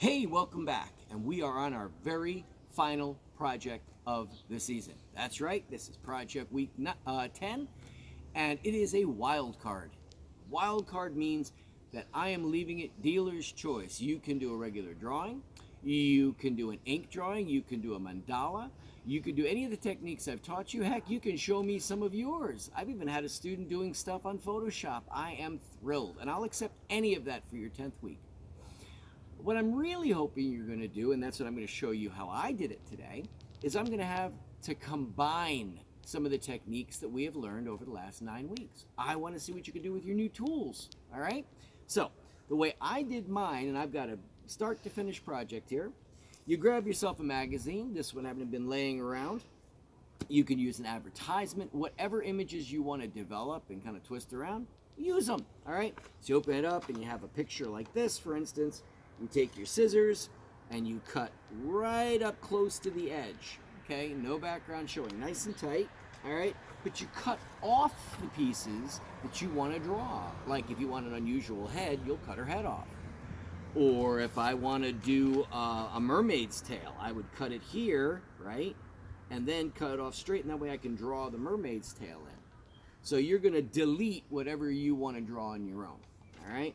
Hey, welcome back, and we are on our very final project of the season. That's right, this is project week 10, and it is a wild card. Wild card means that I am leaving it dealer's choice. You can do a regular drawing, you can do an ink drawing, you can do a mandala, you can do any of the techniques I've taught you. Heck, you can show me some of yours. I've even had a student doing stuff on Photoshop. I am thrilled, and I'll accept any of that for your 10th week. What I'm really hoping you're going to do, and that's what I'm going to show you how I did it today, is I'm going to have to combine some of the techniques that we have learned over the last 9 weeks. I want to see what you can do with your new tools, all right? So, the way I did mine, and I've got a start to finish project here, you grab yourself a magazine. This one having been laying around. You can use an advertisement, whatever images you want to develop and kind of twist around, use them, all right? So you open it up and you have a picture like this, for instance. You take your scissors and you cut right up close to the edge, okay? No background showing, nice and tight, all right? But you cut off the pieces that you want to draw. Like if you want an unusual head, you'll cut her head off. Or if I want to do a mermaid's tail, I would cut it here, right? And then cut it off straight, and that way I can draw the mermaid's tail in. So you're going to delete whatever you want to draw on your own, all right?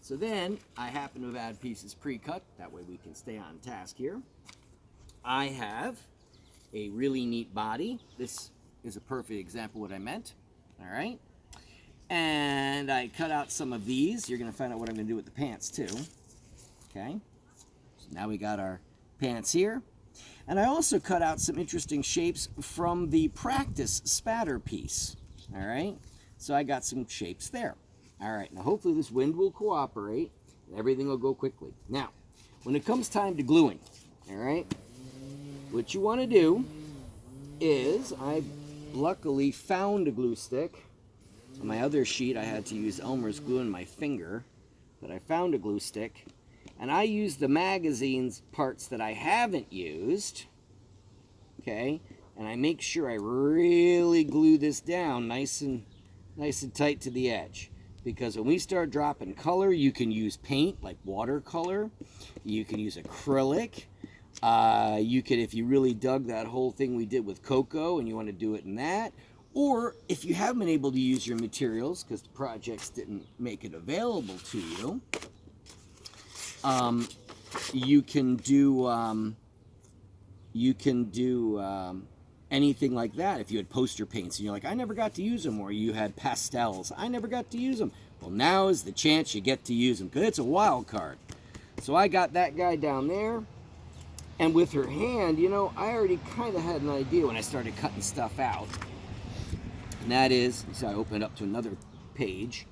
So then, I happen to have had pieces pre-cut, that way we can stay on task here. I have a really neat body. This is a perfect example of what I meant, all right? And I cut out some of these. You're gonna find out what I'm gonna do with the pants too, okay? So now we got our pants here. And I also cut out some interesting shapes from the practice spatter piece, all right? So I got some shapes there. All right, now hopefully this wind will cooperate and everything will go quickly. Now, when it comes time to gluing, all right, what you want to do is, I luckily found a glue stick. On my other sheet, I had to use Elmer's glue in my finger, but I found a glue stick, and I used the magazine's parts that I haven't used, okay, and I make sure I really glue this down nice and tight to the edge. Because when we start dropping color, you can use paint like watercolor. You can use acrylic. You could, if you really dug that whole thing we did with cocoa and you want to do it in that. Or if you haven't been able to use your materials because the projects didn't make it available to you, you can do anything like that. If you had poster paints and you're like, I never got to use them, or you had pastels, I never got to use them. Well, now is the chance you get to use them, because it's a wild card. So I got that guy down there, and with her hand, you know, I already kind of had an idea when I started cutting stuff out. And that is, so I opened up to another page,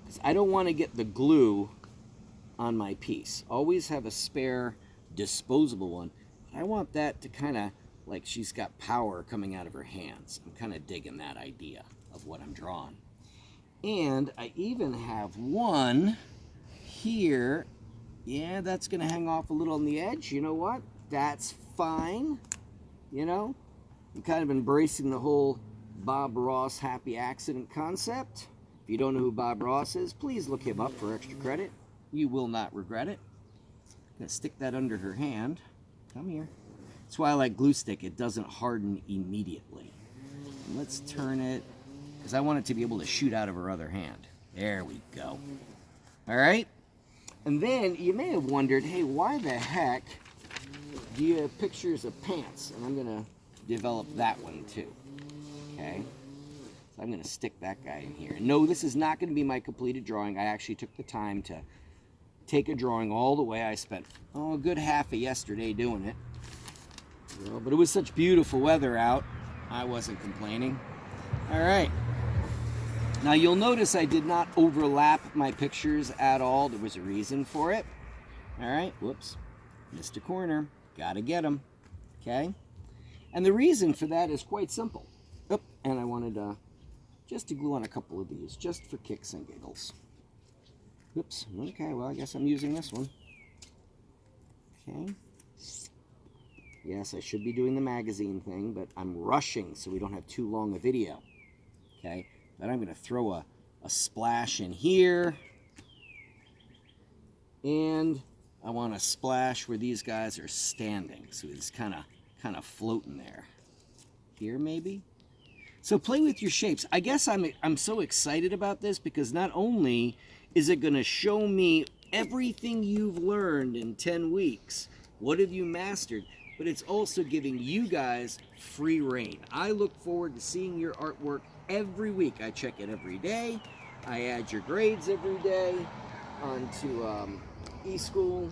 because I don't want to get the glue on my piece. Always have a spare disposable one. But I want that to kind of, like she's got power coming out of her hands. I'm kind of digging that idea of what I'm drawing. And I even have one here. Yeah, that's going to hang off a little on the edge. You know what? That's fine. You know, I'm kind of embracing the whole Bob Ross happy accident concept. If you don't know who Bob Ross is, please look him up for extra credit. You will not regret it. I'm going to stick that under her hand. Come here. That's why I like glue stick. It doesn't harden immediately. And let's turn it, because I want it to be able to shoot out of her other hand. There we go. All right? And then you may have wondered, hey, why the heck do you have pictures of pants? And I'm going to develop that one too. Okay? So I'm going to stick that guy in here. No, this is not going to be my completed drawing. I actually took the time to take a drawing all the way. I spent, a good half of yesterday doing it. But it was such beautiful weather out, I wasn't complaining. All right. Now you'll notice I did not overlap my pictures at all. There was a reason for it. All right. Whoops. Missed a corner. Gotta get them. Okay. And the reason for that is quite simple. Oop, and I wanted just to glue on a couple of these, just for kicks and giggles. Oops. Okay, well, I guess I'm using this one. Okay. Yes, I should be doing the magazine thing, but I'm rushing so we don't have too long a video. Okay, then I'm going to throw a splash in here. And I want a splash where these guys are standing. So it's kind of floating there. Here maybe? So play with your shapes. I guess I'm so excited about this because not only is it going to show me everything you've learned in 10 weeks, what have you mastered, but it's also giving you guys free reign. I look forward to seeing your artwork every week. I check it every day. I add your grades every day onto eSchool,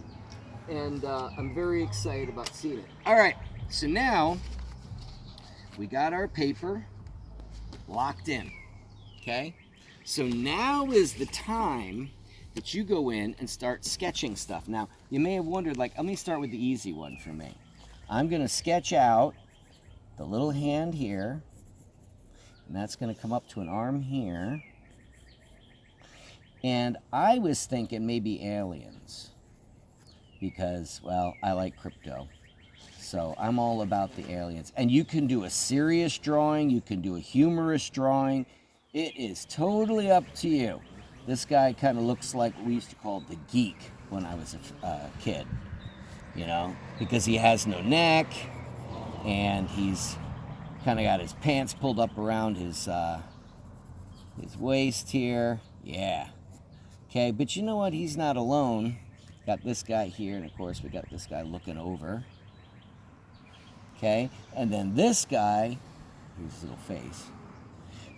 and I'm very excited about seeing it. All right, so now we got our paper locked in, okay? So now is the time that you go in and start sketching stuff. Now, you may have wondered, like, let me start with the easy one for me. I'm gonna sketch out the little hand here, and that's gonna come up to an arm here. And I was thinking maybe aliens because, well, I like crypto. So I'm all about the aliens. And you can do a serious drawing, you can do a humorous drawing. It is totally up to you. This guy kind of looks like we used to call the geek when I was a kid, you know, because he has no neck and he's kind of got his pants pulled up around his waist here. Yeah. Okay, but you know what? He's not alone. Got this guy here, and of course we got this guy looking over. Okay, and then this guy, here's his little face.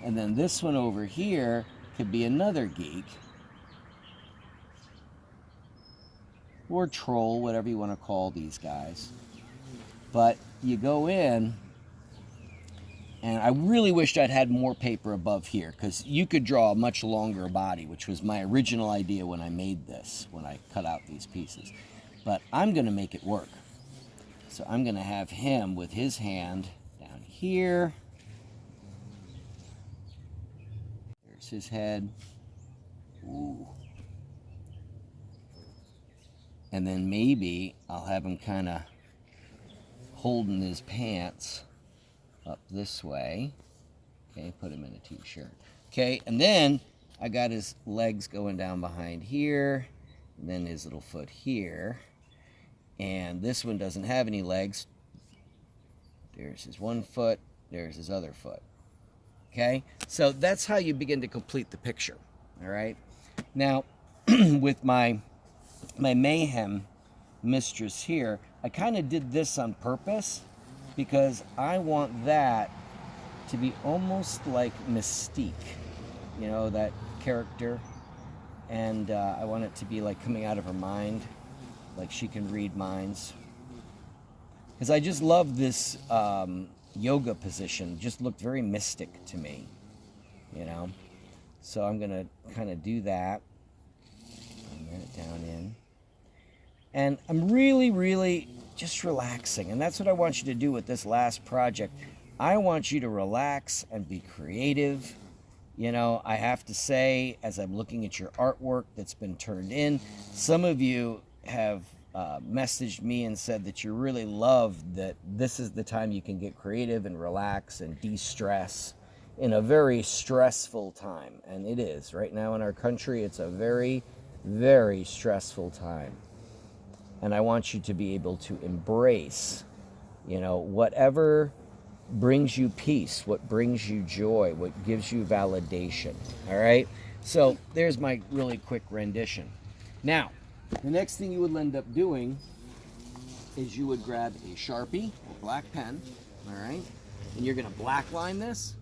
And then this one over here could be another geek. Or troll, whatever you want to call these guys. But you go in, and I really wished I'd had more paper above here, because you could draw a much longer body, which was my original idea when I made this, when I cut out these pieces. But I'm going to make it work. So I'm going to have him with his hand down here. There's his head. Ooh. And then maybe I'll have him kind of holding his pants up this way. Okay, put him in a t-shirt. Okay, and then I got his legs going down behind here, and then his little foot here. And this one doesn't have any legs. There's his one foot, there's his other foot. Okay, so that's how you begin to complete the picture. All right, now with my mayhem mistress here, I kind of did this on purpose because I want that to be almost like Mystique, you know, that character, and I want it to be like coming out of her mind, like she can read minds, because I just love this yoga position. Just looked very mystic to me, you know. So I'm gonna kind of do that. Bring it down in, and I'm really just relaxing, and that's what I want you to do with this last project. I want you to relax and be creative. You know, I have to say, as I'm looking at your artwork that's been turned in, some of you have messaged me and said that you really love that this is the time you can get creative and relax and de-stress in a very stressful time. And it is. Right now in our country, it's a very stressful time. And I want you to be able to embrace, you know, whatever brings you peace, what brings you joy, what gives you validation. All right? So there's my really quick rendition. Now, the next thing you would end up doing is you would grab a Sharpie, a black pen, all right? And you're gonna black line this,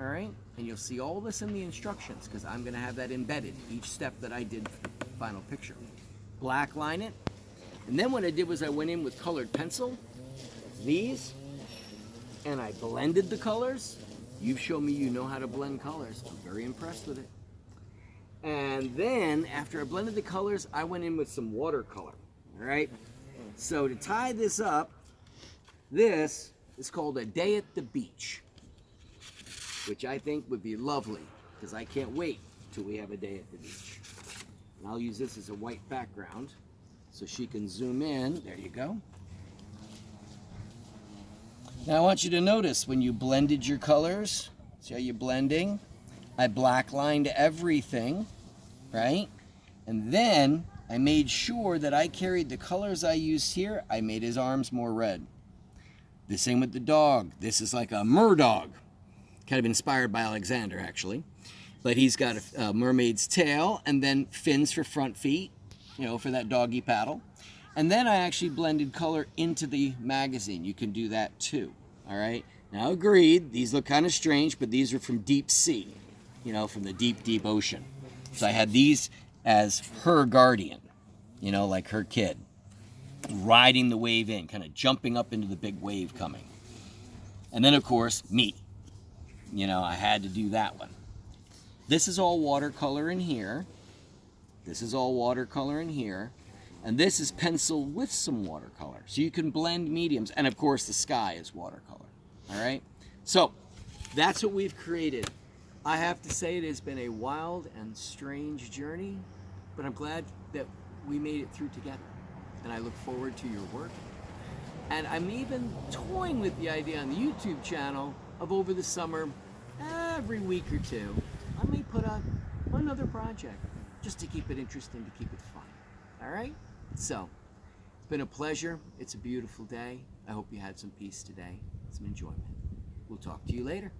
all right? And you'll see all this in the instructions, because I'm gonna have that embedded, each step that I did for the final picture. Black line it, and then what I did was I went in with colored pencil, these, and I blended the colors. You've shown me you know how to blend colors. I'm very impressed with it. And then, after I blended the colors, I went in with some watercolor, all right? So to tie this up, this is called A Day at the Beach, which I think would be lovely, because I can't wait till we have a day at the beach. And I'll use this as a white background, so she can zoom in. There you go. Now I want you to notice when you blended your colors, see how you're blending? I black lined everything, right? And then I made sure that I carried the colors I used here. I made his arms more red. The same with the dog. This is like a murdog. Kind of inspired by Alexander, actually. But he's got a mermaid's tail and then fins for front feet, for that doggy paddle. And then I actually blended color into the magazine. You can do that too, all right? Now, agreed, these look kind of strange, but these are from deep sea, from the deep, deep ocean. So I had these as her guardian, like her kid, riding the wave in, kind of jumping up into the big wave coming. And then, of course, me. I had to do that one. This is all watercolor in here. This is all watercolor in here. And this is pencil with some watercolor. So you can blend mediums. And of course, the sky is watercolor. All right? So that's what we've created. I have to say it has been a wild and strange journey, but I'm glad that we made it through together. And I look forward to your work. And I'm even toying with the idea on the YouTube channel of over the summer, every week or two, I may put on another project just to keep it interesting, to keep it fun. All right? So, it's been a pleasure. It's a beautiful day. I hope you had some peace today, some enjoyment. We'll talk to you later.